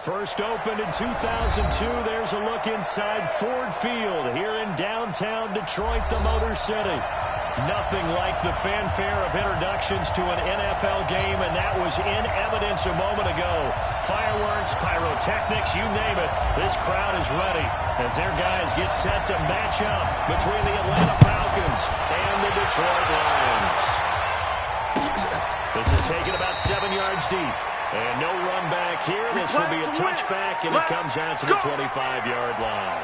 First opened in 2002, there's a look inside Ford Field here in downtown Detroit, the Motor City. Nothing like the fanfare of introductions to an NFL game, and that was in evidence a moment ago. Fireworks, pyrotechnics, you name it. This crowd is ready as their guys get set to match up between the Atlanta Falcons and the Detroit Lions. This is taken about 7 yards deep. And no run back here. This will be a touchback, and it comes out to the 25-yard line.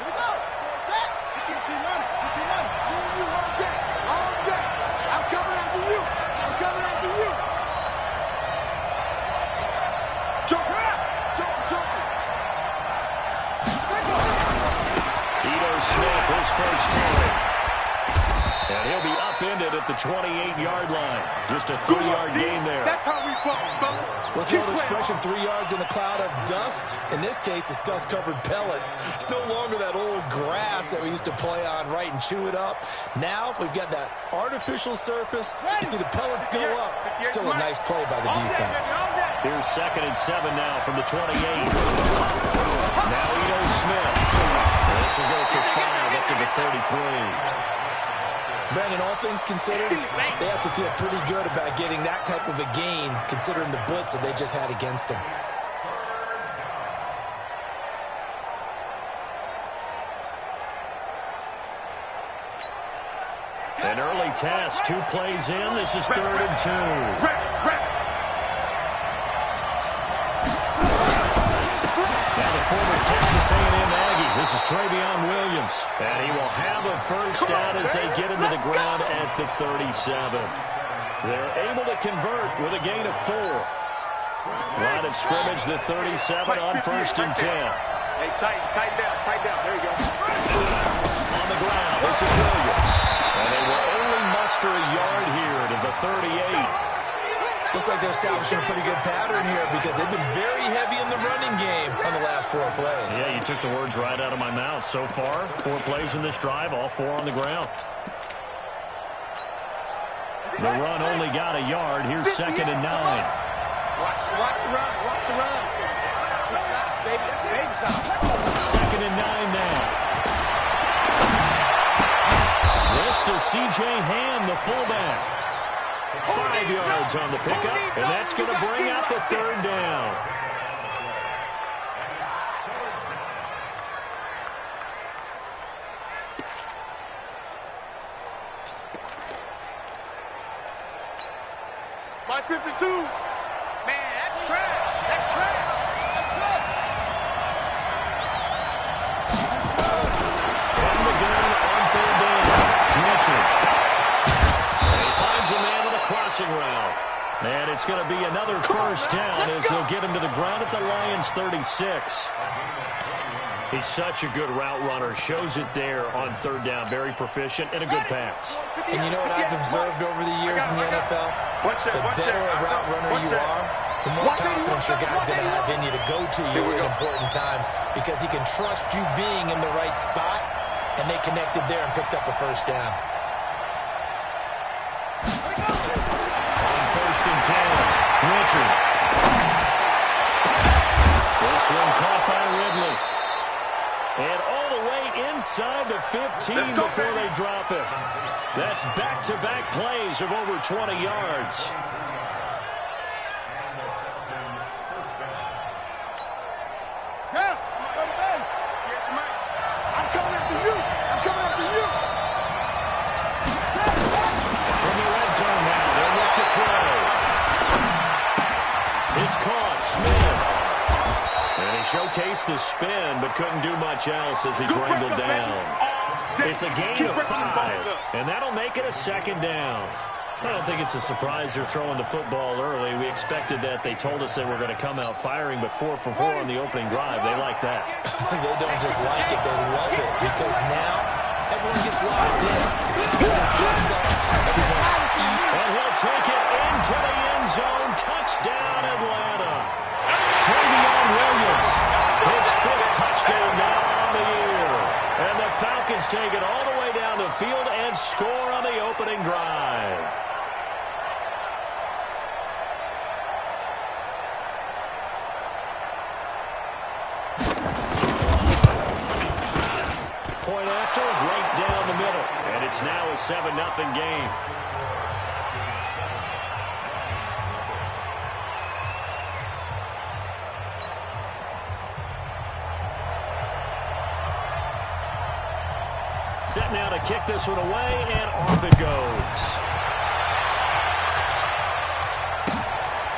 Here we go. Set. Get your money. Get your money. Me and you all day. All day. I'm coming after you. I'm coming after you. Jump around! Jump! Smith, his first carry. And he'll be upended at the 28-yard line. Just a 3-yard gain there. That's how we bump, fellas. What's the old expression, 3 yards in a cloud of dust? In this case, it's dust-covered pellets. It's no longer that old grass that we used to play on, right, and chew it up. Now we've got that artificial surface. You see the pellets go up. Still a nice play by the defense. Here's 2nd and 7 now from the 28. Now Ito Smith. This will go for 5 up to the 33. Brandon, all things considered, they have to feel pretty good about getting that type of a gain, considering the blitz that they just had against them. An early test, 2 plays in. This is 3rd and 2. Former Texas A&M Aggie. This is Travion Williams. And he will have a first down as they get him to the ground at the 37. They're able to convert with a gain of 4. Line of scrimmage, the 37 on 1st and 10. Hey, tighten down. There you go. On the ground, this is Williams. And they will only muster a yard here to the 38. Looks like they're establishing a pretty good pattern here because they've been very heavy in the running game on the last 4 plays. Yeah, you took the words right out of my mouth. So far, 4 plays in this drive, all 4 on the ground. The run only got a yard. Here's 2nd and 9. Watch the run. Good side, baby. That's baby side. 2nd and 9 now. This to C.J. Ham, the fullback. 5 yards on the pickup, and that's going to bring out the 3rd down. My 52. Man, that's trash. That's trash. From the gun on 3rd down. Mitchell. Crossing route. And it's going to be another first down as they'll get him to the ground at the Lions 36. He's such a good route runner. Shows it there on 3rd down. Very proficient and a good pass. And you know what I've observed over the years in the NFL? The better a route runner you are, the more confidence your guy's going to have in you to go to you in important times because he can trust you being in the right spot, and they connected there and picked up a first down. 1st and 10. Richard. This one caught by Ridley. And all the way inside the 15 before they drop it. That's back-to-back plays of over 20 yards. Yeah, I'm coming after you. From the red zone now, they'll look to throw. It's caught, Smith. And he showcased the spin, but couldn't do much else as he's wrangled down. It's a gain of 5, and that'll make it a 2nd down. I don't think it's a surprise they're throwing the football early. We expected that. They told us they were going to come out firing, but 4 for 4 on the opening drive. They like that. They don't just like it, they love it, because now everyone gets locked in. Everyone jumps up, everyone's eating. And he'll take it into the end zone. Touchdown, Atlanta. Travion Williams. His 5th touchdown now on the year. And the Falcons take it all the way down the field and score on the opening drive. Point after, right down the middle. And it's now a 7-0 game. Set now to kick this one away, and off it goes.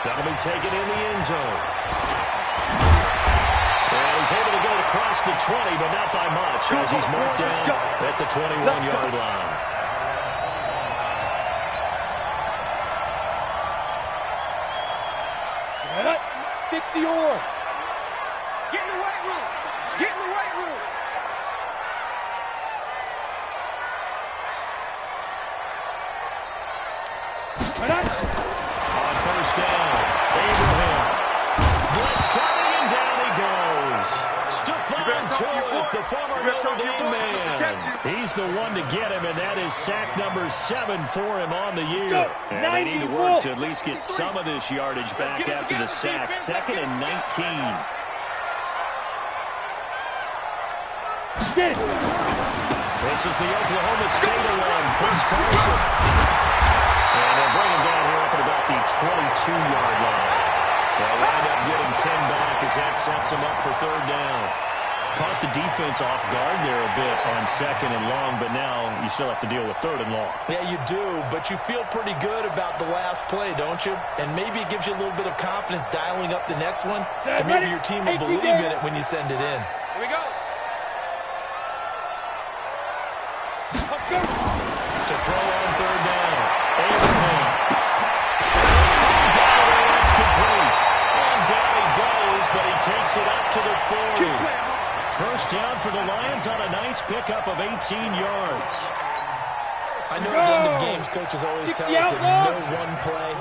That'll be taken in the end zone. And he's able to get it across the 20, but not by much, as he's marked down at the 21-yard line. Get it. 60 or. Get in the weight room. Get in the weight room. On first down, Abraham. Blitz coming, and down he goes. Stephon Tuitt, the former Notre Dame man. He's the one to get him, and that is sack number 7 for him on the year. And they need to work to at least get some of this yardage back after the sack. 2nd and 19. This is the Oklahoma State one, Chris Carson. And they'll bring him down here up at about the 22-yard line. They'll wind up getting 10 back as that sets them up for 3rd down. Caught the defense off guard there a bit on 2nd and long, but now you still have to deal with 3rd and long. Yeah, you do, but you feel pretty good about the last play, don't you? And maybe it gives you a little bit of confidence dialing up the next one, and maybe your team will believe in it when you send it in. Here we go. To throw on 3rd down. Abraham. That's complete. And down he goes, but he takes it up to the 40. First down for the Lions on a nice pickup of 18 yards. I know at the end of games, coaches always tell us that no one play,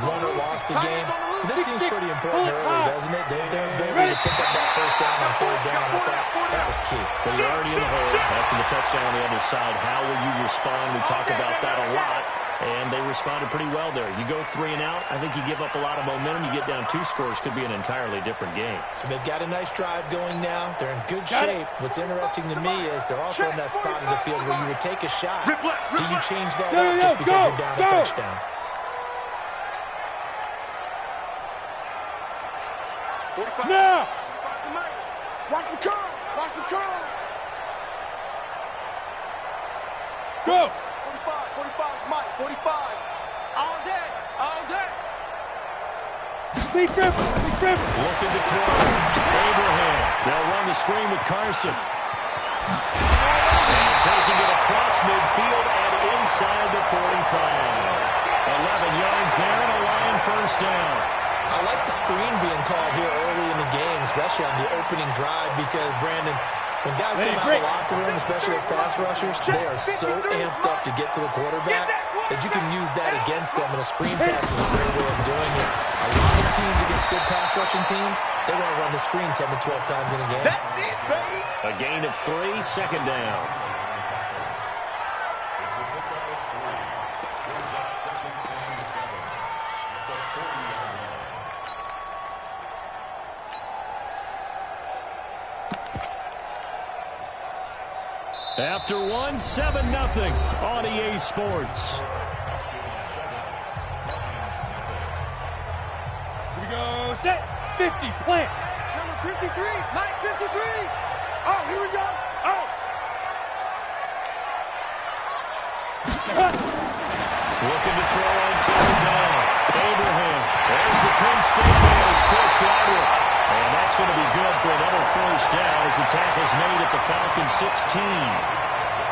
won or lost the game. This seems pretty important early, doesn't it? Their ability to pick up that first down on 3rd down, I thought that was key. Well, you're already in the hole after the touchdown on the other side. How will you respond? We talk about that a lot, and they responded pretty well there. You go 3 and out, I think you give up a lot of momentum. You get down 2 scores, could be an entirely different game. So they've got a nice drive going now. They're in good shape. What's interesting to me is they're also in that spot of the field where you would take a shot. Do you change that up just because you're down a touchdown? Now! Watch the curl! Watch the curl! Go! 45, Mike, 45. All day, all day. Big Griffin. Looking to throw. Abraham. They'll run the screen with Carson. And taking it across midfield and inside the 45. 11 yards there and a Lion first down. I like the screen being called here early in the game, especially on the opening drive, because, Brandon, when guys come out of the locker room, especially as pass rushers, they are so amped up to get to the quarterback that you can use that against them, and a screen pass is a great way of doing it. A lot of teams against good pass rushing teams, they want to run the screen 10 to 12 times in a game. That's it, baby! A gain of 3, 2nd down. After 1, 7-0 on EA Sports. Here we go, set, 50, plant. Number 53, Mike 53. Oh, here we go. Oh. Looking to throw on 2nd down. Abraham. There's the Penn State man. It's Chris Godwin. And that's going to be good for another first down as the tackle's made at the Falcons 16.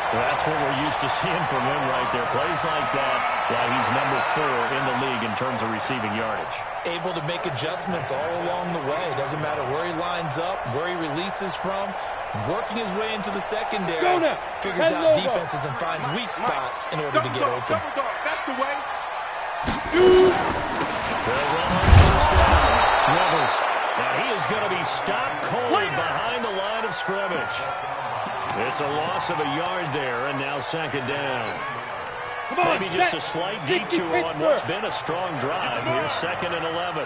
Well, that's what we're used to seeing from him right there. Plays like that, why he's number 4 in the league in terms of receiving yardage. Able to make adjustments all along the way. Doesn't matter where he lines up, where he releases from. Working his way into the secondary. Figures out defenses and finds weak spots in order to get open. That's the way. They'll run on first down. Rivers Now he is going to be stopped cold behind the line of scrimmage. It's a loss of a yard there, and now second down. Maybe just a slight detour on what's been a strong drive. Here's 2nd and 11.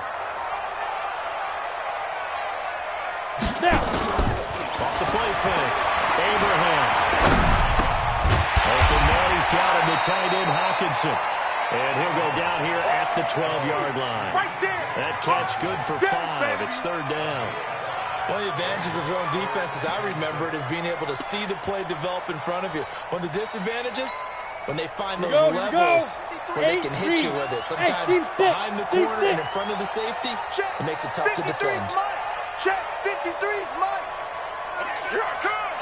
Now. Off the play fake. Abraham. Open man, he's got him. The tight end, Hawkinson. And he'll go down here at the 12-yard line. Right there. That catch good for 5. It's 3rd down. One of the advantages of zone defense, as I remember it, is being able to see the play develop in front of you. One of the disadvantages, when they find those levels where they can hit you with it. Sometimes behind the corner and in front of the safety, it makes it tough to defend. Check, 53's mine. Here I come.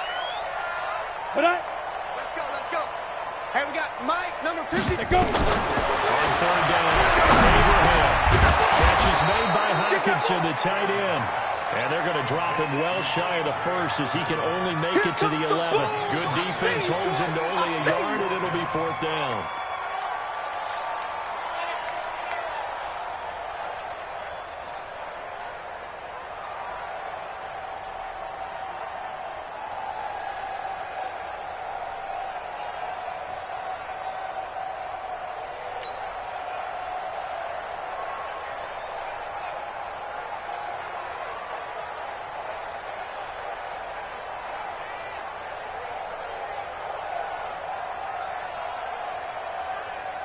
What up? Let's go. Hey, we got Mike, number 50. Let's go. On 3rd down, Abraham. Catch is made by Hawkinson, the tight end. And they're going to drop him well shy of the 1st as he can only make it to the 11. Good defense holds him to only a yard, and it'll be 4th down.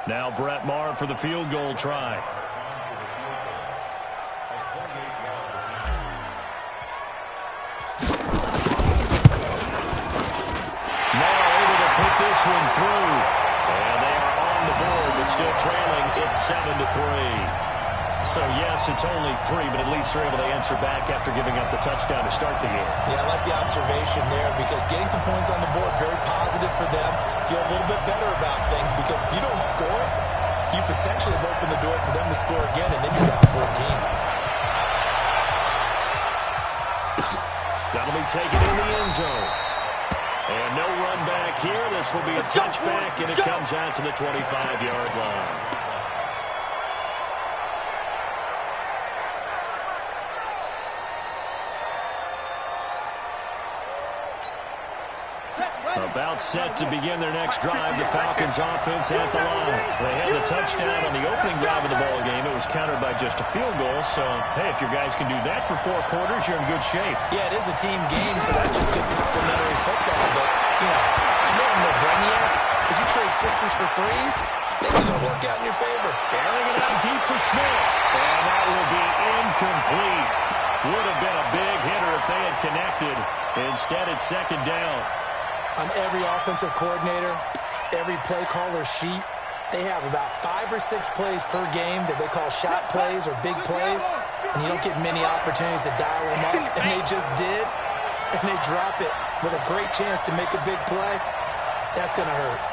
Now Brett Maher for the field goal try. Now able to put this one through. And they are on the board, but still trailing. It's 7-3. So, yes, it's only 3, but at least they're able to answer back after giving up the touchdown to start the game. Yeah, I like the observation there because getting some points on the board, very positive for them. Feel a little bit better about things because if you don't score, you potentially have opened the door for them to score again, and then you're down 14. That'll be taken in the end zone. And no run back here. This will be a touchback, and it comes out to the 25-yard line. About set to begin their next drive. The Falcons offense at the line. They had the touchdown on the opening drive of the ball game. It was countered by just a field goal. So, hey, if your guys can do that for 4 quarters, you're in good shape. Yeah, it is a team game, so that's just good complementary football. But, you know, I know I'm no brainiac. Would you trade 6s for 3s? Things are going to work out in your favor. Airing it out deep for Smith. And that will be incomplete. Would have been a big hitter if they had connected. Instead, it's 2nd down. On every offensive coordinator, every play caller sheet, they have about 5 or 6 plays per game that they call shot plays or big plays, and you don't get many opportunities to dial them up, and they just did, and they drop it with a great chance to make a big play. That's going to hurt.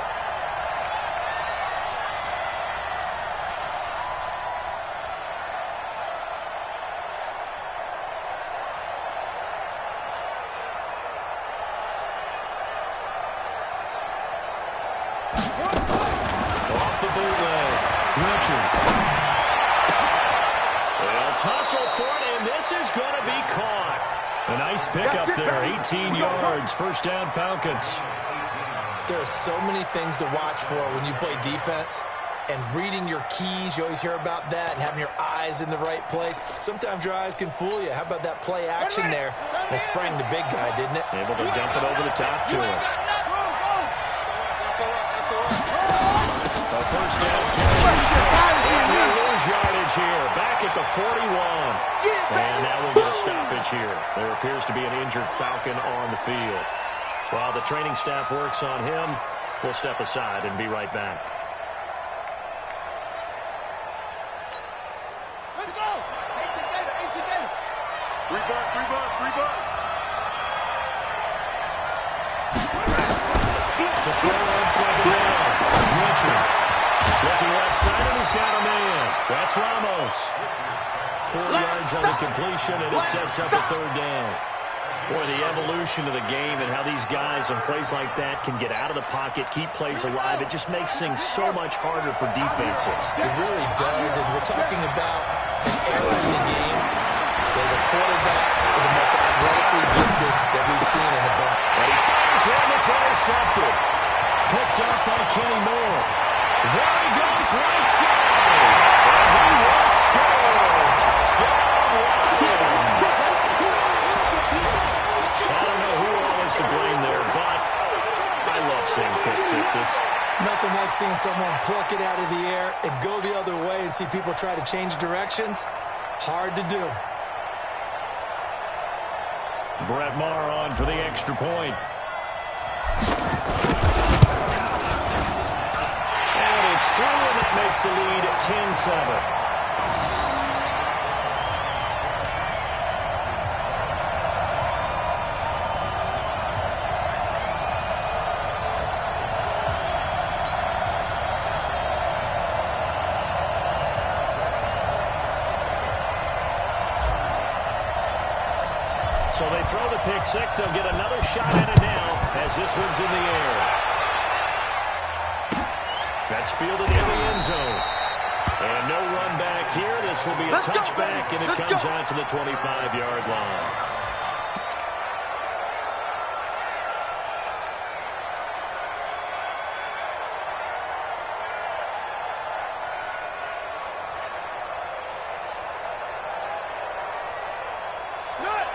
Tussle for it, and this is going to be caught. A nice pickup there, 18 yards, 1st down Falcons. There are so many things to watch for when you play defense, and reading your keys, you always hear about that, and having your eyes in the right place. Sometimes your eyes can fool you. How about that play action there? They sprang the big guy, didn't it? Able to dump it over the top to him. A 1st down carry. Yardage here, back at the 41. And now we'll get a stoppage here. There appears to be an injured Falcon on the field. While the training staff works on him, we'll step aside and be right back. Let's go. 18 data. 3 bucks. To throw on 2nd down. Richard. Looking left side, and he's got a man. That's Ramos. 4 yards on the completion, and it sets up a 3rd down. Boy, the evolution of the game and how these guys on plays like that can get out of the pocket, keep plays alive, it just makes things so much harder for defenses. It really does, and we're talking about an era in the game They're the quarterbacks are the most athletically gifted that we've seen in a bunch. And he fires one that's intercepted. Picked up by Kenny Moore. There he goes right side. And he will score. Touchdown, Lions. I don't know who all is to blame there, but I love seeing pick sixes. Nothing like seeing someone pluck it out of the air and go the other way and see people try to change directions. Hard to do. Brett Maher on for the extra point. And it's through, and that makes the lead 10-7. So they throw the pick six. They'll get another shot at it now as this one's in the air. That's fielded in the end zone. And no run back here. This will be a touchback, and it comes out to the 25-yard line.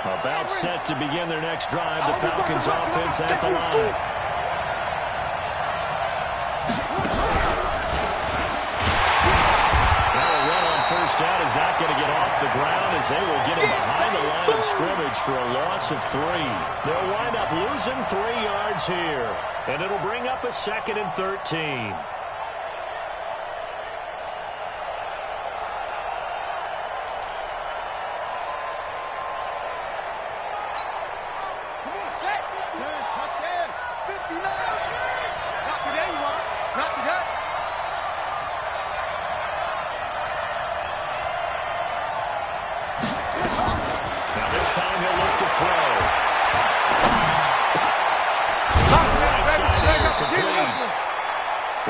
About set to begin their next drive. The Falcons offense at the line. Now a run on first down is not going to get off the ground as they will get him behind the line of scrimmage for a loss of 3. They'll wind up losing 3 yards here. And it'll bring up a 2nd and 13.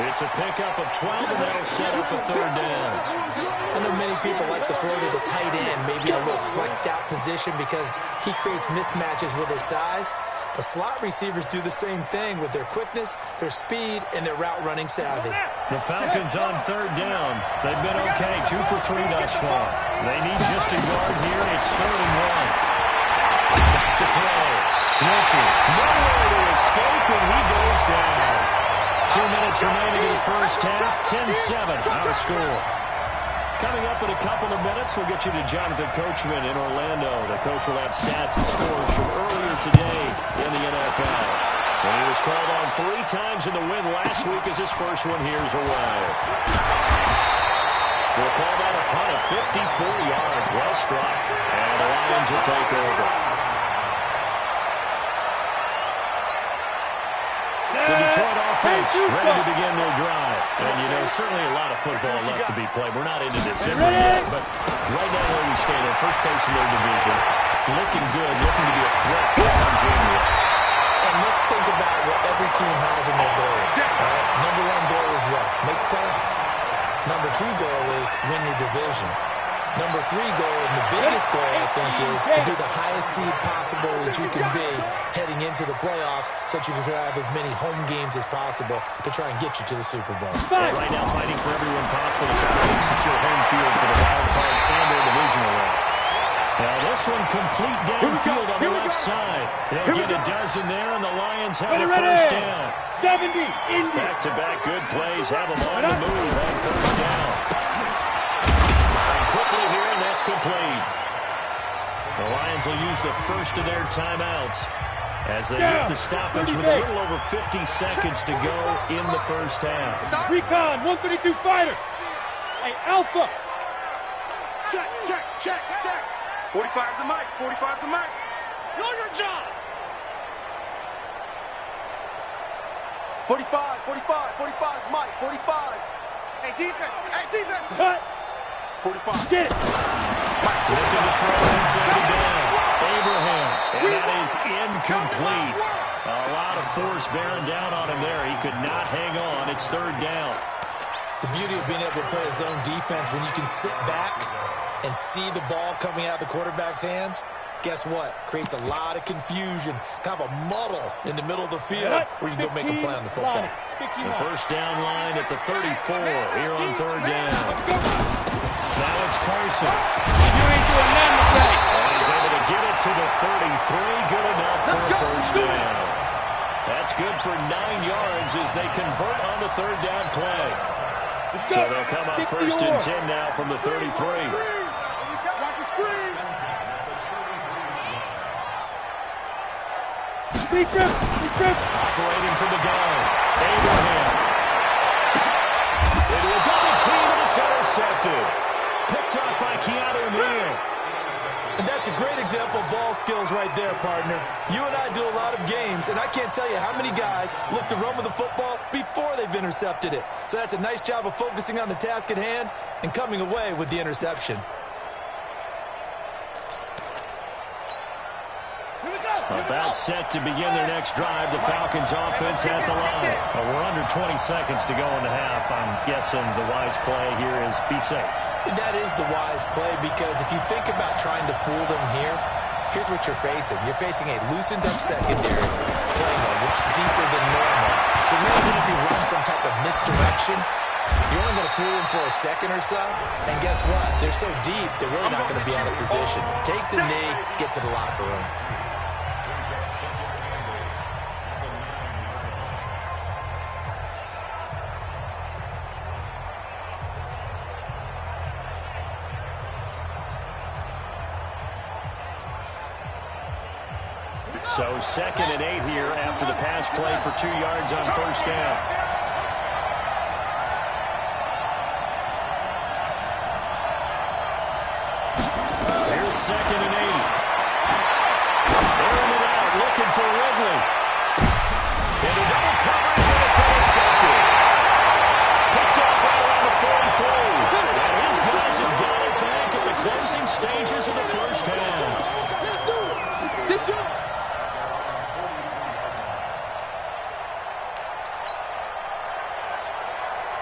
It's a pickup of 12, and that'll set up a 3rd down. I know many people like to throw to the tight end, maybe in a little flexed out position because he creates mismatches with his size. But slot receivers do the same thing with their quickness, their speed, and their route running savvy. The Falcons on 3rd down. They've been okay, 2 for 3 thus far. They need just a yard here. It's 3rd and 1. Back to throw. Richard, nowhere to escape, and he goes down. 2 minutes remaining in the first half. 10-7, our score. Coming up in a couple of minutes, we'll get you to Jonathan Coachman in Orlando. The coach will have stats and scores from earlier today in the NFL. And he was called on 3 times in the win last week as his first one here's away. We'll call that a punt of 54 yards. Well struck. And the Lions will take over. The Detroit offense ready to begin their drive. And, you know, certainly a lot of football left to be played. We're not into December yet, but right now where we stand in first place in their division, looking good, looking to be a threat in January. And let's think about what every team has in their goals. Right? Number 1 goal is what? Make the playoffs. Number 2 goal is win your division. Number 3 goal, and the biggest goal, I think, is to be the highest seed possible that you can be heading into the playoffs so that you can have as many home games as possible to try and get you to the Super Bowl. And right now fighting for everyone possible to try to secure home field for the wild card and their divisional round. Now this one complete downfield on the left side. They'll get a dozen there, and the Lions have a first down. 70, Indy. Back-to-back good plays have them on the move on first down. Quickly here, and that's complete. The Lions will use the first of their timeouts as they get the stoppage with a little over 50 seconds to go in the first half. Recon, 132 fighter. Hey, Alpha. Check. 45's the mic, 45's the mic. Know your job. 45's mic, 45. Hey, defense. Cut. 45. Get it. Looking to throw inside down. Abraham. And that is incomplete. A lot of force bearing down on him there. He could not hang on. It's 3rd down. The beauty of being able to play a zone defense when you can sit back and see the ball coming out of the quarterback's hands, guess what? Creates a lot of confusion, kind of a muddle in the middle of the field where you can go make a play on the football. The first down line at the 34 here on third down. Now it's Carson. You ain't doing nothing today. And he's able to get it to the 33. Good enough for a first down. That's good for 9 yards as they convert on the third down play. So they'll come up first and 10 now from the 33. Watch the screen. Operating from the gun. Abraham. Into a double team, and it's intercepted. Picked up by Keanu Neal. And that's a great example of ball skills right there, partner. You and I do a lot of games, and I can't tell you how many guys look to run with the football before they've intercepted it. So that's a nice job of focusing on the task at hand and coming away with the interception. About set to begin their next drive. The Falcons offense at the line. We're under 20 seconds to go in the half. I'm guessing the wise play here is be safe. That is the wise play, because if you think about trying to fool them here, here's what you're facing. You're facing a loosened up secondary, playing a lot deeper than normal. So maybe if you run some type of misdirection, you're only going to fool them for a second or so. And guess what? They're so deep, they're really not going to be out of position. Take the knee, get to the locker room. So 2nd and 8 here after the pass play for 2 yards on first down. Here's 2nd and 8. Airing it out, looking for Ridley. Into double coverage, and it's intercepted. Picked off right around the 43. And his guys have got it back at the closing stages of the first half.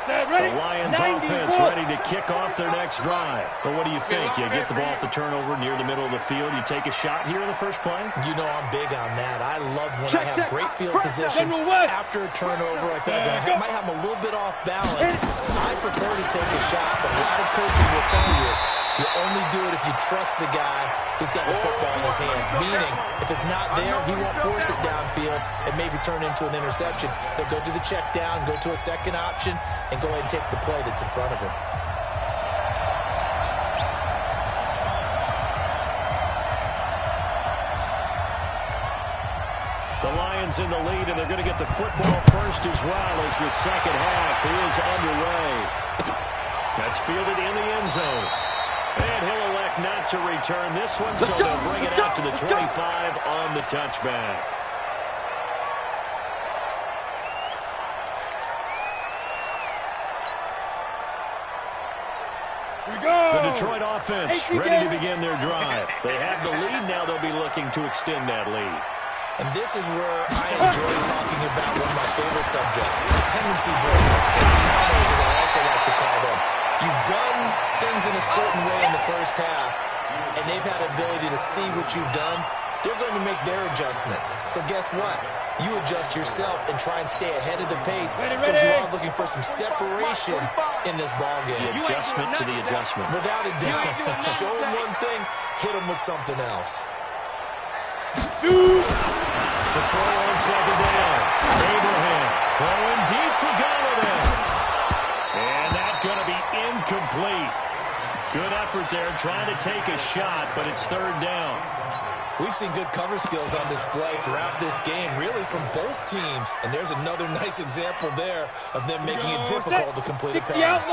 The Lions offense ready to kick off their next drive. But what do you think? You get the ball off the turnover near the middle of the field. You take a shot here in the first play? You know I'm big on that. I love when I have great field position after a turnover. I think I might have them a little bit off balance. I prefer to take a shot, but a lot of coaches will tell you you only do it if you trust the guy who's got the football in his hands. Meaning, if it's not there, he won't force it downfield and maybe turn into an interception. He'll go to the check down, go to a second option, and go ahead and take the play that's in front of him. The Lions in the lead, and they're going to get the football first as well as the second half is underway. That's fielded in the end zone. And he'll elect not to return this one, so they'll bring it out to the 25 on the touchback. The Detroit offense ready to begin their drive. They have the lead. Now they'll be looking to extend that lead. And this is where I enjoy talking about one of my favorite subjects, tendency breakers, counters, as I also like to call them. You've done things in a certain way in the first half, and they've had the ability to see what you've done. They're going to make their adjustments. So guess what? You adjust yourself and try and stay ahead of the pace because you are looking for some separation in this ballgame. The adjustment to the adjustment. Without a doubt. Show them one thing, hit them with something else. To throw on second down. Abraham throwing deep for Golladay. And that's going to be incomplete. Good effort there trying to take a shot, but it's third down. We've seen good cover skills on display throughout this game, really from both teams. And there's another nice example there of them making it difficult to complete a pass.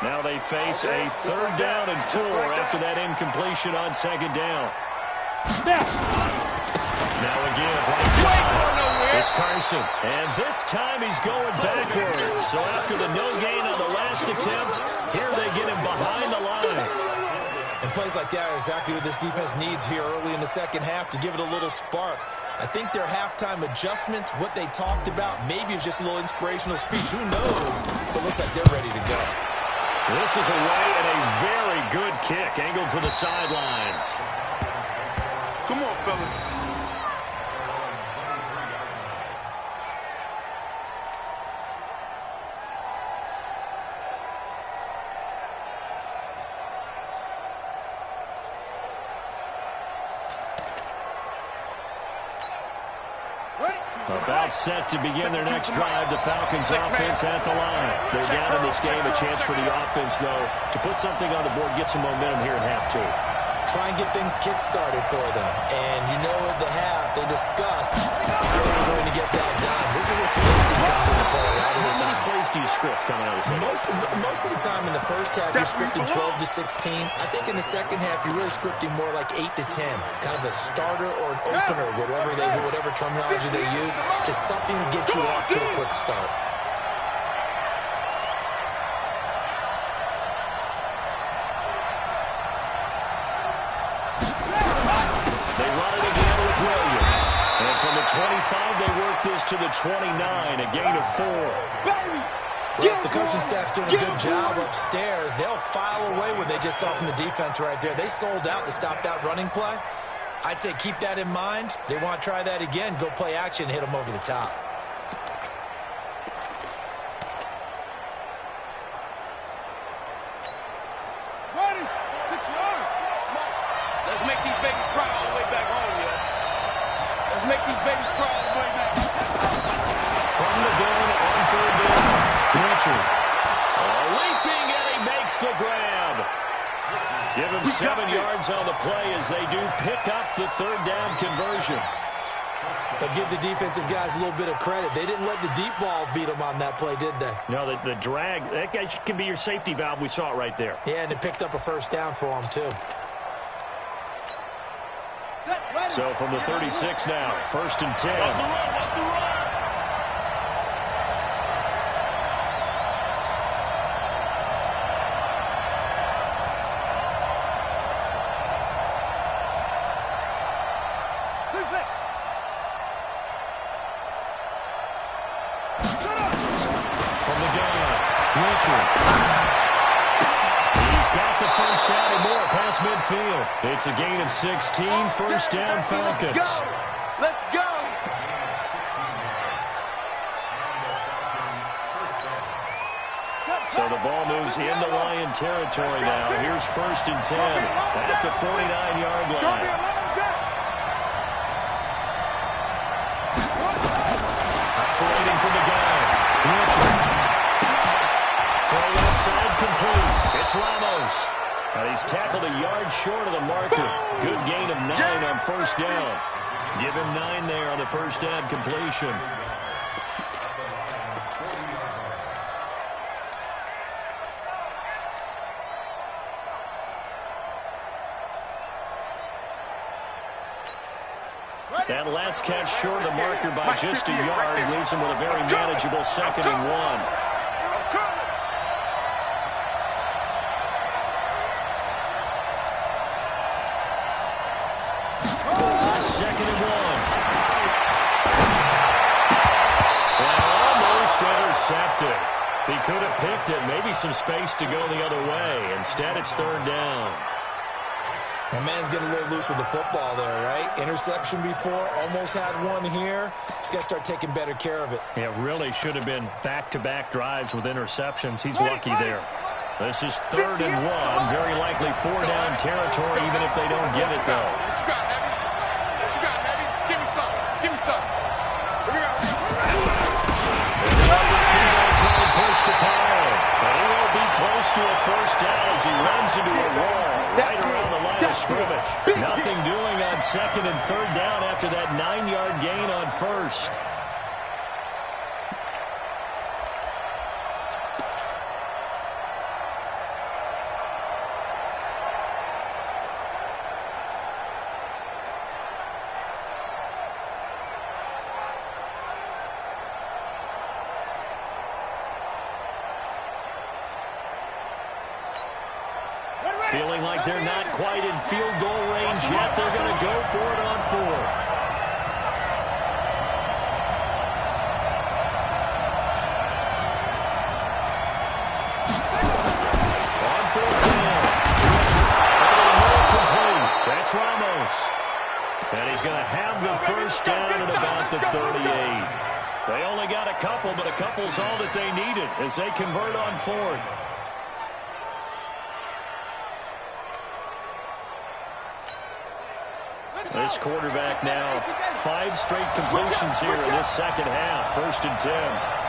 Now they face a third down and 4 after that incompletion on second down. Now again, right side. It's Carson. And this time he's going backwards. So after the no gain on the last attempt, here they get him behind the line. And plays like that are exactly what this defense needs here early in the second half to give it a little spark. I think their halftime adjustments, what they talked about, maybe it was just a little inspirational speech. Who knows? But it looks like they're ready to go. This is away and a very a good kick, angled for the sidelines. Come on, fellas. About set to begin their next drive. The Falcons offense at the line. They're down in this game. A chance for the offense, though, to put something on the board, get some momentum here at half two. Try and get things kick-started for them. And you know at the half, they discussed how they're going to get that done. This is where safety comes into play a lot of the time. How many plays do you script coming out of the second? Most of the time in the first half, you're scripting 12 to 16. I think in the second half, you're really scripting more like 8 to 10. Kind of a starter or an opener, whatever terminology they use. Just something to get you off to a quick start. And from the 25, they work this to the 29, a gain of 4. Well, if the coaching staff's doing a good job upstairs, they'll file away what they just saw from the defense right there. They sold out to stop that running play. I'd say keep that in mind. They want to try that again. Go play action, hit them over the top. Ready. Let's make these babies cry all the way back home, yo. Let's make these babies cry all the way back. From the gun on third down. Richard. Leaping, and he makes the grab. Give him 7 yards on the play as they do pick up the third down conversion. But give the defensive guys a little bit of credit. They didn't let the deep ball beat them on that play, did they? No, the drag, that guy can be your safety valve. We saw it right there. Yeah, and they picked up a first down for them, too. So from the 36 now, 1st and 10. What's the run? From the gun, Richard. He's got the first down and more past midfield. It's a gain of 16, first down Falcons. Let's go. So the ball moves into Lion territory now. Here's 1st and 10 at the 49-yard line. Operating from the gun, Richard. Throw left side complete. It's Ramos. And he's tackled a yard short of the marker. Good gain of 9 on first down. Give him 9 there on the first down completion. That last catch short of the marker by just a yard leaves him with a very manageable 2nd and 1. Second and 1. Well, almost intercepted. He could have picked it. Maybe some space to go the other way. Instead, it's 3rd down. My man's getting a little loose with the football there, right? Interception before, almost had one here. He's got to start taking better care of it. Yeah, really should have been back-to-back drives with interceptions. He's lucky there. This is 3rd and 1. Very likely 4-down territory, even if they don't get it, though. What you got, Heavy? What you got, Heavy? Give me something. Give me something. Here we go. Push the power. But he won't be close to a first down as he runs into a wall right around the line of scrimmage. Nothing doing on 2nd and 3rd down after that 9-yard gain on 1st. Feeling like they're not quite in field goal range yet. They're going to go for it on 4th. On 4th down. And he's going to have the first down at about the 38. They only got a couple, but a couple's all that they needed as they convert on fourth. This quarterback now 5 straight completions here in this second half. 1st and 10.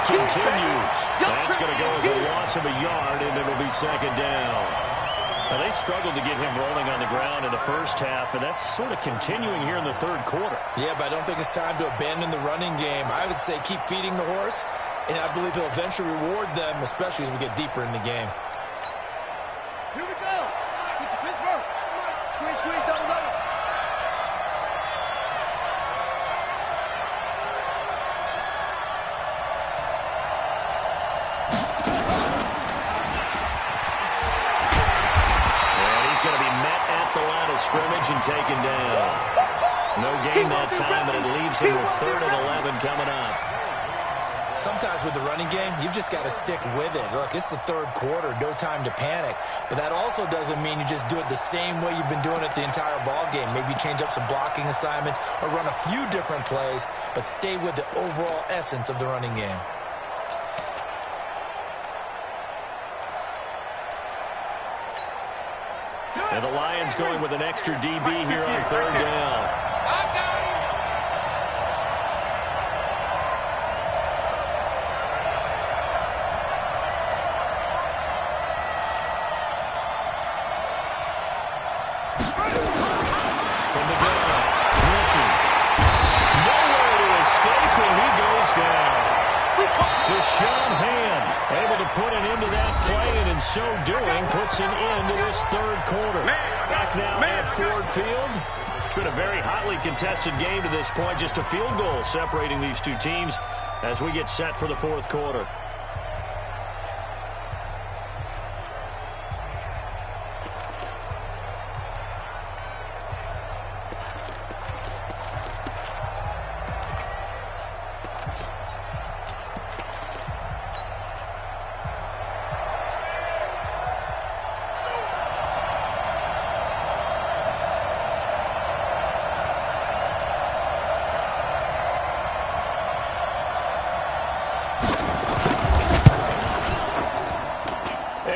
Continues. That's going to go as a loss of a yard, and it'll be 2nd down. Now, they struggled to get him rolling on the ground in the first half, and that's sort of continuing here in the 3rd quarter. Yeah, but I don't think it's time to abandon the running game. I would say keep feeding the horse, and I believe he'll eventually reward them, especially as we get deeper in the game. Here we go. Keep the Pittsburgh. Squeeze, squeeze, double, double. Scrimmage and taken down. No gain that time, but it leaves him with 3rd and 11 coming up. Sometimes with the running game, you've just got to stick with it. Look, it's the 3rd quarter, no time to panic. But that also doesn't mean you just do it the same way you've been doing it the entire ball game. Maybe change up some blocking assignments or run a few different plays, but stay with the overall essence of the running game. And the Lions going with an extra DB here on 3rd down. From the ground, Richard. Nowhere to escape, and he goes down. Deshaun Hand able to put an end to that play, and in so doing puts an end to this 3rd quarter. Back now at Ford Field. It's been a very hotly contested game to this point. Just a field goal separating these two teams as we get set for the 4th quarter.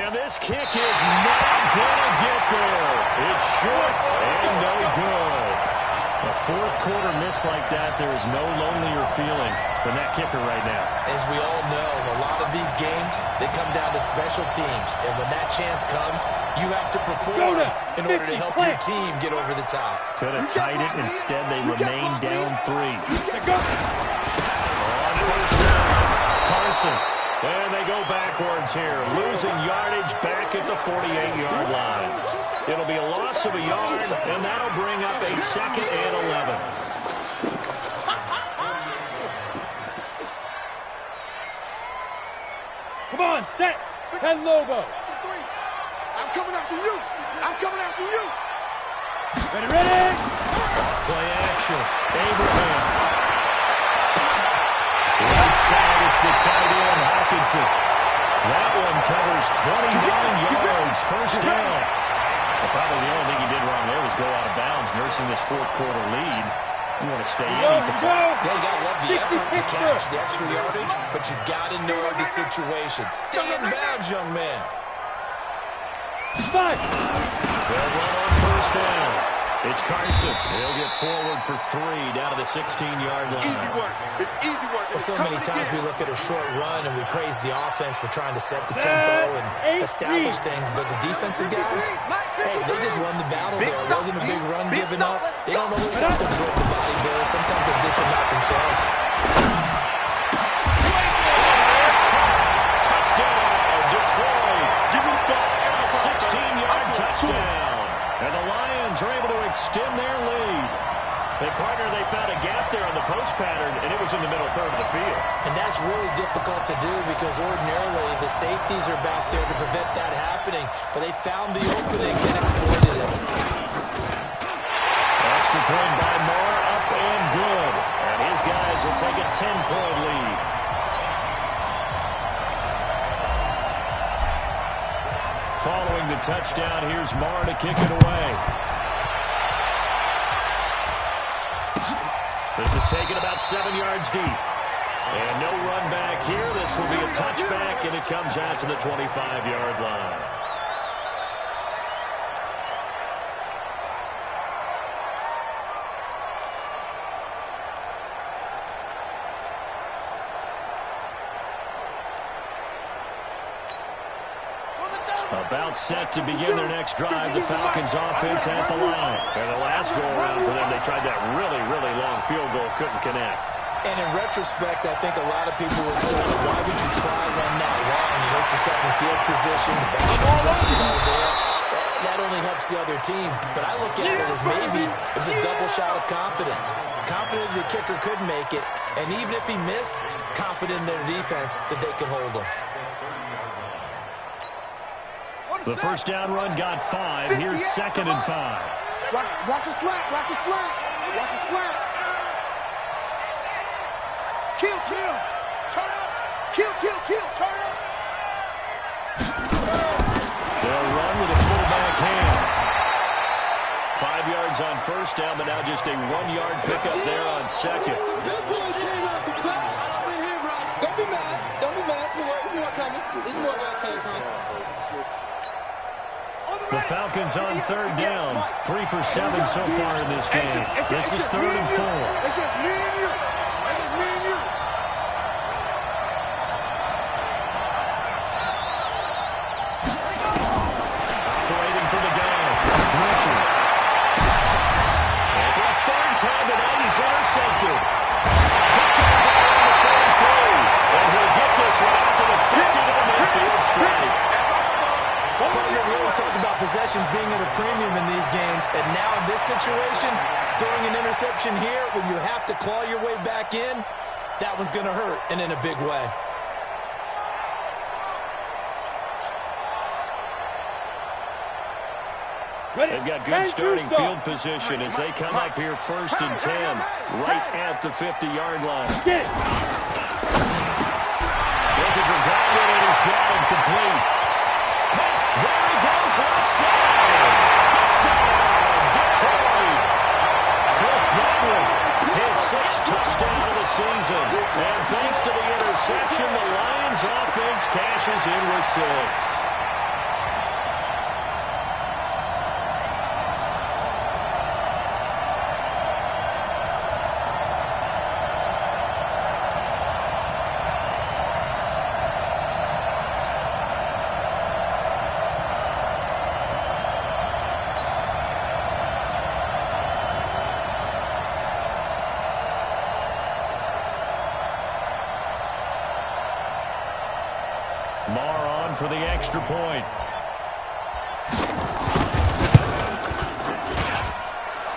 This kick is not going to get there. It's short and no good. A 4th quarter miss like that, there is no lonelier feeling than that kicker right now. As we all know, a lot of these games, they come down to special teams. And when that chance comes, you have to perform in order to help your team get over the top. Could have tied it. Instead, they remain down 3. On 1st down, Carson. And they go backwards here, losing yardage back at the 48-yard line. It'll be a loss of a yard, and that'll bring up a 2nd and 11. Come on, set. 10 Lobo. I'm coming after you. I'm coming after you. Ready, ready. Play action. Abraham. Right side, it's the tight end, Hawkinson. That one covers 29 yards, 1st down. Well, probably the only thing he did wrong there was go out of bounds, nursing this 4th quarter lead. You want to stay in, eat the clock. Yeah, you got to love the effort, the catch, the extra yardage, but you got to know the situation. Stay in bounds, young man. They'll run on 1st down. It's Carson. He'll get forward for 3 down to the 16-yard line. Easy work. It's easy work. Well, so many times we look at a short run and we praise the offense for trying to set the tempo and establish things, but the defensive guys, hey, they just won the battle there. It wasn't a big run given up. They don't always have to absorb the body blow. Sometimes they just knock themselves. Touchdown, Detroit. Give me the ball. A 16-yard touchdown. And the Lions are able to extend their lead. They Partner, they found a gap there on the post pattern, and it was in the middle third of the field. And that's really difficult to do because ordinarily the safeties are back there to prevent that happening. But they found the opening and exploited it. Extra point by Moore, up and good. And his guys will take a 10-point lead. Following the touchdown, here's Moore to kick it away. This is taken about 7 yards deep. And no run back here. This will be a touchback, and it comes out to the 25-yard line. About set to begin their next drive, the Falcons offense at the line. And the last go-around for them, they tried that really, really long field goal, couldn't connect. And in retrospect, I think a lot of people would say, why would you try run that long? You hurt yourself in field position, the ball comes out, there. That only helps the other team. But I look at it as maybe it was a double shot of confidence. Confident the kicker could make it, and even if he missed, confident in their defense that they could hold him. The first down run got 5. Here's 2nd and 5. Watch a slant. Watch a slant. Watch a slant. Kill. Turn up. Kill. Turn up. They'll run with a fullback hand. 5 yards on first down, but now just a 1-yard pickup there on second. Good boys came out to play. Don't be mad. There's more coming. There's more where I came from. The Falcons on 3rd down. 3 for 7 so far in this game. This is 3rd and 4. It's just me and you. Operating for the gun. Richard. And for a 3rd time tonight, he's intercepted. Picked up around the 33. And he'll get this one out to the 50 to the midfield strike. Partner, we always talk about possessions being at a premium in these games, and now in this situation, throwing an interception here when you have to claw your way back in, that one's going to hurt, and in a big way. They've got good starting field position as they come up here 1st and 10, right at the 50-yard line. Looking for Godwin, and he's got him complete. There he goes, left side. Touchdown, Detroit. Chris Godwin, his 6th touchdown of the season. And thanks to the interception, the Lions offense cashes in with 6. Marr on for the extra point.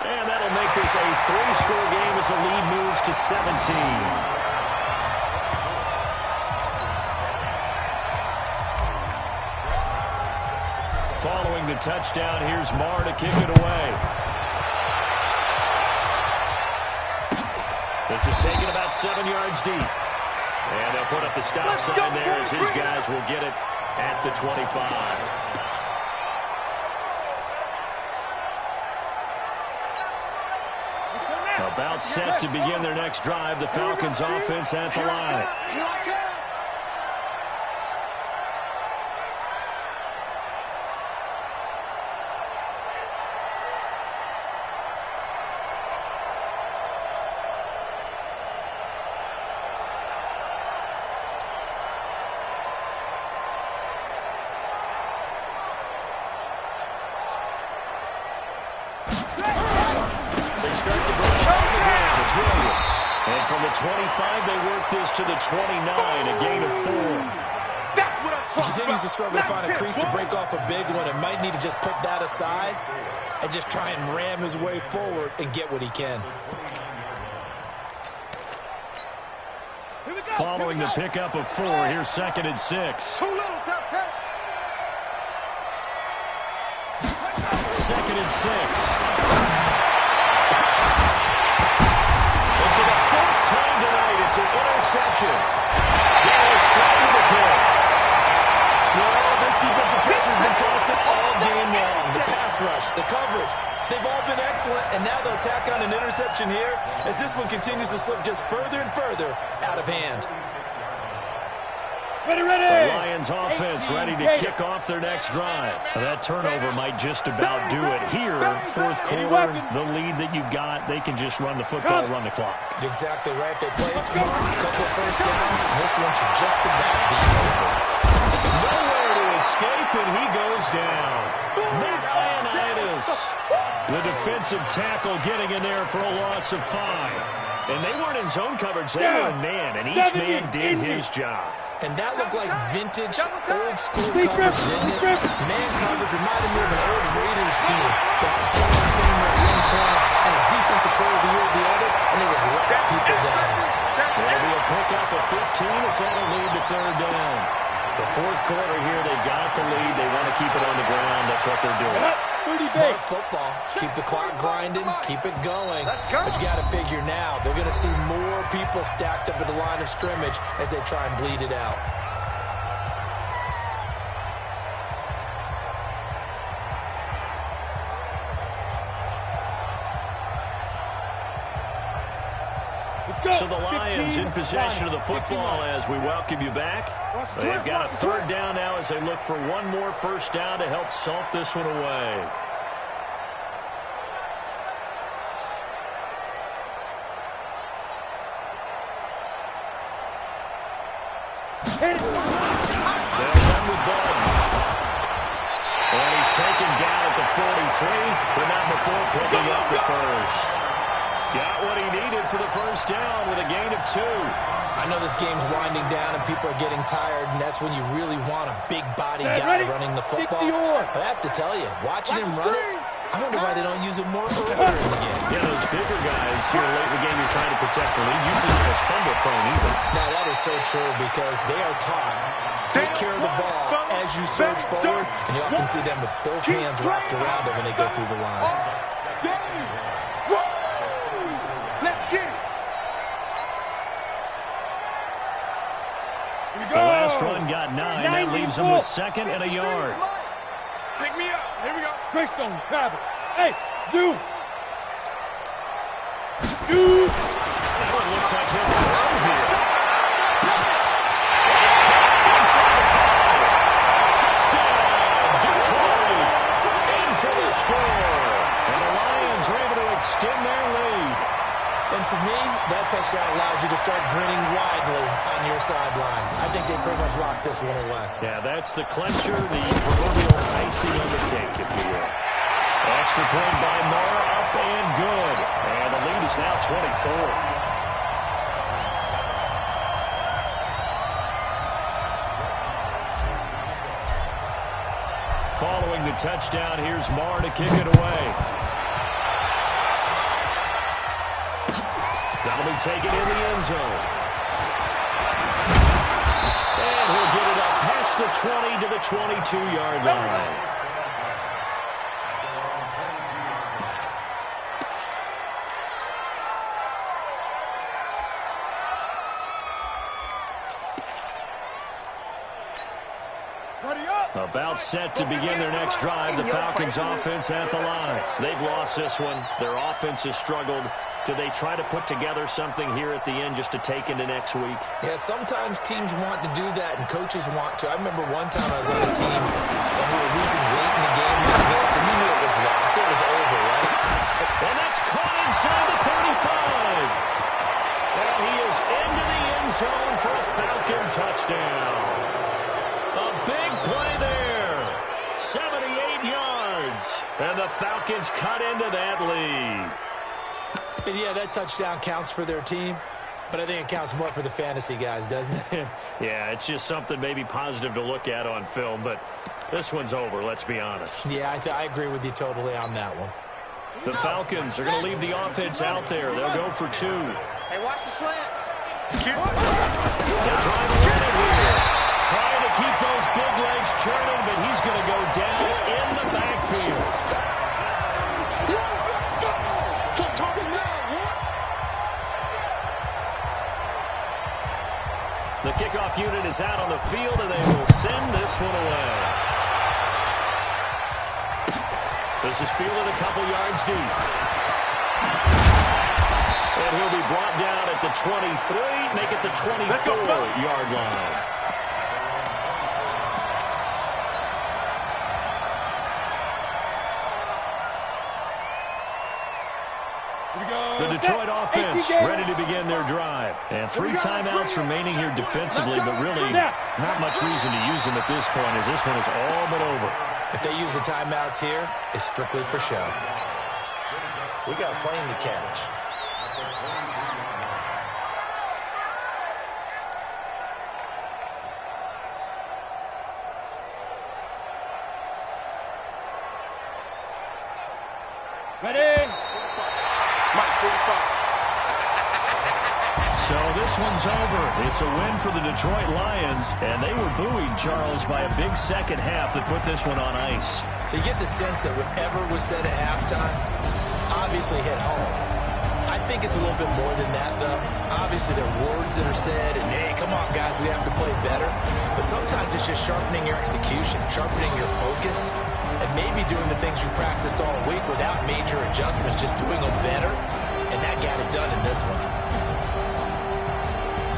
And that'll make this a 3-score game as the lead moves to 17. Following the touchdown, here's Marr to kick it away. This is taken about 7 yards deep. And they'll put up the stop sign there as his guys will get it at the 25. About set to begin their next drive, the Falcons offense at the line. And from the 25, they work this to the 29, a gain of 4. He continues to struggle to find a crease to break off a big one and might need to just put that aside and just try and ram his way forward and get what he can. Following the pickup of 4, here's 2nd and 6. Too little, tough catch. 2nd and 6. And for the 4th time tonight, it's an interception. There is slide with a pick. Well, this defensive pressure has been constant all game long. The pass rush, the coverage, they've all been excellent, and now they'll tack on an interception here as this one continues to slip just further and further out of hand. The Lions offense ready to kick off their next drive. That turnover might just about do it here. 4th quarter, the lead that you've got, they can just run the football, run the clock. You're exactly right. They played smart, a couple of first downs, and this one should just about be over. Nowhere to escape, and he goes down. Matt Ioannidis, the defensive tackle, getting in there for a loss of 5. And they weren't in zone coverage, they were in man, and each man did his job. And that looked like vintage, old-school coverage, didn't it? Man coverage reminded me of an old Raiders team. They had a Hall of Famer at one corner and a defensive player of the year at the other, and they just locked people down. There'll be a pickup of 15 as that'll lead to 3rd down. The 4th quarter here, they've got the lead. They want to keep it on the ground. That's what they're doing. Smart football. Keep the clock grinding. Keep it going. But you got to figure now, they're going to see more people stacked up at the line of scrimmage as they try and bleed it out. So the Lions in possession of the football as we welcome you back. They've got a 3rd down now as they look for one more first down to help salt this one away. They'll run with Baldwin. And he's taken down at the 43, but not before picking up the first. Got what he needed for the first down with a gain of 2. I know this game's winding down and people are getting tired, and that's when you really want a big-body guy running the football. But I have to tell you, watching him run it, I wonder why they don't use it more earlier in the game. Yeah, those bigger guys here late in the game, you're trying to protect the lead. Usually not as fumble-prone either. Now, that is so true because they are taught, take care of the ball as you surge forward, and you often see them with both hands wrapped around them when they go through the line. The last run got 9. That leaves him with 2nd and a yard. Pick me up. Here we go. Greystone, travel. Hey, Zoo. Zoo. That one looks like he'll throw here. Touchdown, Detroit. In for the score. And the Lions are able to extend their lead. And to me, that touchdown allows you to start grinning widely on your sideline. I think they pretty much locked this one away. Yeah, that's the clincher, the proverbial icing on the cake, if you will. Extra point by Moore, up and good. And the lead is now 24. Following the touchdown, here's Moore to kick it away. That'll be taken in the end zone. And he'll get it up past the 20 to the 22-yard line. About set to begin their next drive. The Falcons offense at the line. They've lost this one. Their offense has struggled. Do they try to put together something here at the end just to take into next week? Yeah, sometimes teams want to do that and coaches want to. I remember one time I was on a team and we were losing late in the game like this, and you knew it was lost. It was over, right? And that's caught inside the 35. And he is into the end zone for a Falcon touchdown. A big play there. 78 yards. And the Falcons cut into that lead. And yeah, that touchdown counts for their team, but I think it counts more for the fantasy guys, doesn't it? Yeah, it's just something maybe positive to look at on film, but this one's over, let's be honest. Yeah, I agree with you totally on that one. The Falcons are going to leave the offense out there. They'll go for 2. Hey, watch the slant. They're trying to win it here. Trying to keep those big legs churning, but he's going to go down in the backfield. The kickoff unit is out on the field, and they will send this one away. This is fielded a couple yards deep. And he'll be brought down at the 23, make it the 24-yard line. The Detroit offense ready to begin their drive. And 3 timeouts remaining here defensively, but really not much reason to use them at this point, as this one is all but over. If they use the timeouts here, it's strictly for show. We got a plane to catch. Ready? So this one's over. It's a win for the Detroit Lions, and they were buoyed, Charles, by a big second half that put this one on ice. So you get the sense that whatever was said at halftime obviously hit home. I think it's a little bit more than that, though. Obviously, there are words that are said, and, hey, come on, guys, we have to play better. But sometimes it's just sharpening your execution, sharpening your focus, and maybe doing the things you practiced all week without major adjustments, just doing them better, and that got it done in this one.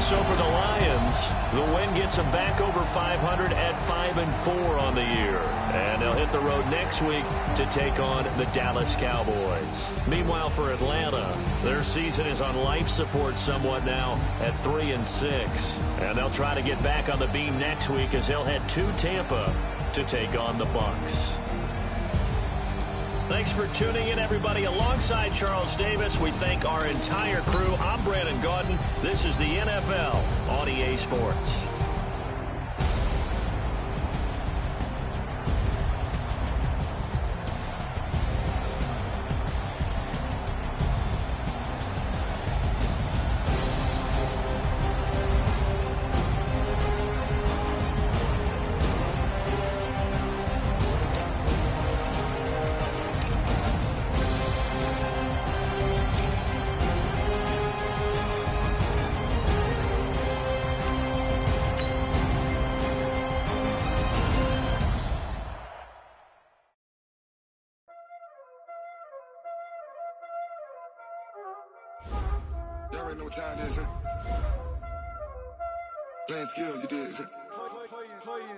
So for the Lions, the win gets them back over 500 at 5-4 on the year. And they'll hit the road next week to take on the Dallas Cowboys. Meanwhile, for Atlanta, their season is on life support somewhat now at 3-6. And they'll try to get back on the beam next week as they'll head to Tampa to take on the Bucs. Thanks for tuning in, everybody. Alongside Charles Davis, we thank our entire crew. I'm Brandon Gaudin. This is the NFL on EA Sports. Y'all already know what time this is. Playing skills, you did.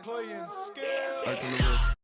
Playing skills. Like some of this.